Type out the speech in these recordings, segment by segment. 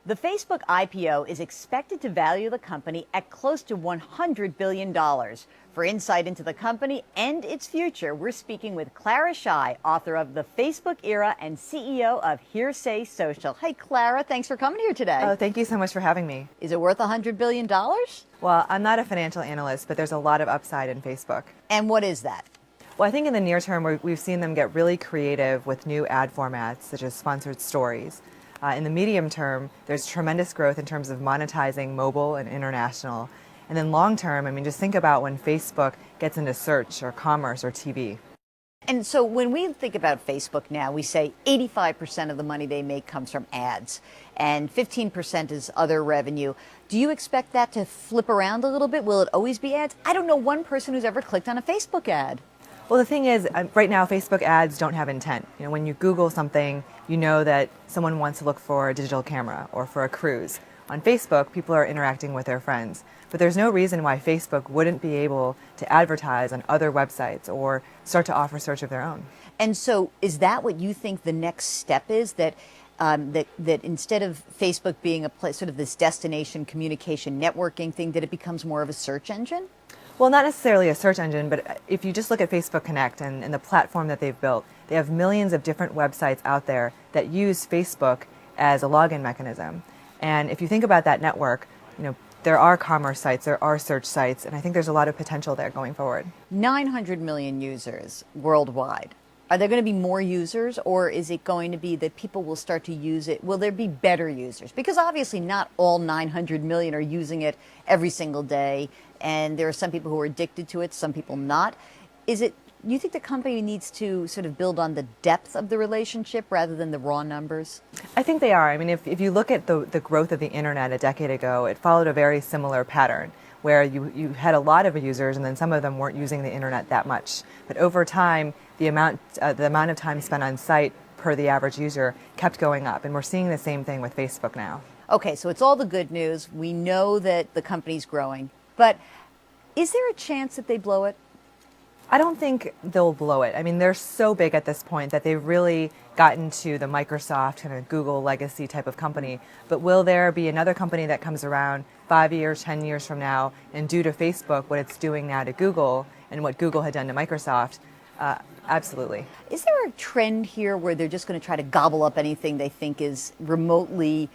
The Facebook IPO is expected to value the company at close to $100 billion. For insight into the company and its future, we're speaking with Clara Shih, author of The Facebook Era and CEO of Hearsay Social. Hey, Clara, thanks for coming here today. Oh, thank you so much for having me. Is it worth $100 billion? Well, I'm not a financial analyst, but there's a lot of upside in Facebook. And what is that? Well, I think in the near term, we've seen them get really creative with new ad formats, such as sponsored stories. In the medium term, there's tremendous growth in terms of monetizing mobile and international. And then long term, I mean, just think about when Facebook gets into search or commerce or TV. And so when we think about Facebook now, we say 85% of the money they make comes from ads and 15% is other revenue. Do you expect that to flip around a little bit? Will it always be ads? I don't know one person who's ever clicked on a Facebook ad. Well, the thing is, right now, Facebook ads don't have intent. You know, when you Google something, you know that someone wants to look for a digital camera or for a cruise. On Facebook, people are interacting with their friends. But there's no reason why Facebook wouldn't be able to advertise on other websites or start to offer search of their own. And so is that what you think the next step is, that instead of Facebook being a place, sort of this destination communication networking thing, that it becomes more of a search engine? Well, not necessarily a search engine, but if you just look at Facebook Connect and the platform that they've built, they have millions of different websites out there that use Facebook as a login mechanism. And if you think about that network, you know, there are commerce sites, there are search sites, and I think there's a lot of potential there going forward. 900 million users worldwide. Are there going to be more users, or is it going to be that people will start to use it? Will there be better users? Because obviously not all 900 million are using it every single day, and there are some people who are addicted to it, some people not. You think the company needs to sort of build on the depth of the relationship rather than the raw numbers? I think they are. I mean, if you look at the growth of the internet a decade ago, it followed a very similar pattern, where you had a lot of users and then some of them weren't using the internet that much. But over time, the amount of time spent on site per the average user kept going up, and we're seeing the same thing with Facebook now. Okay, so it's all the good news. We know that the company's growing, but is there a chance that they blow it? I don't think they'll blow it. I mean, they're so big at this point that they've really gotten to the Microsoft kind of Google legacy type of company. But will there be another company that comes around 5 years, 10 years from now and do to Facebook what it's doing now to Google and what Google had done to Microsoft? Absolutely. Is there a trend here where they're just going to try to gobble up anything they think is remotely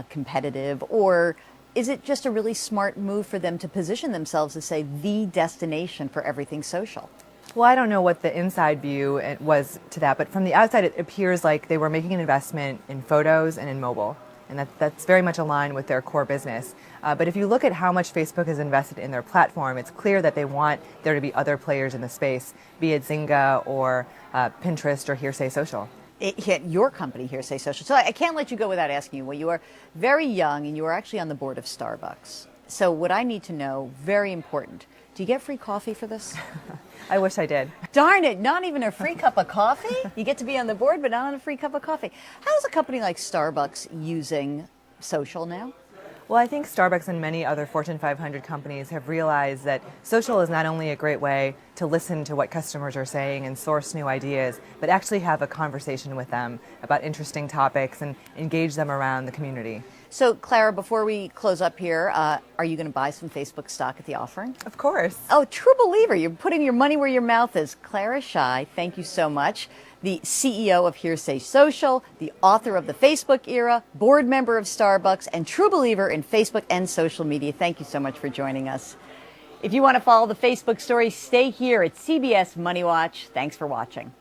competitive, or is it just a really smart move for them to position themselves as, say, the destination for everything social? Well, I don't know what the inside view was to that, but from the outside it appears like they were making an investment in photos and in mobile, and that's very much aligned with their core business. But if you look at how much Facebook has invested in their platform, it's clear that they want there to be other players in the space, be it Zynga or Pinterest or Hearsay Social. It hit your company, Hearsay Social. So I can't let you go without asking you. Well, you are very young and you are actually on the board of Starbucks. So what I need to know, very important, do you get free coffee for this? I wish I did. Darn it, not even a free cup of coffee? You get to be on the board, but not on a free cup of coffee. How is a company like Starbucks using social now? Well, I think Starbucks and many other Fortune 500 companies have realized that social is not only a great way to listen to what customers are saying and source new ideas, but actually have a conversation with them about interesting topics and engage them around the community. So, Clara, before we close up here, are you going to buy some Facebook stock at the offering? Of course. Oh, true believer. You're putting your money where your mouth is. Clara Shih, thank you so much. The CEO of Hearsay Social, the author of The Facebook Era, board member of Starbucks, and true believer in Facebook and social media. Thank you so much for joining us. If you want to follow the Facebook story, stay here at CBS Money Watch. Thanks for watching.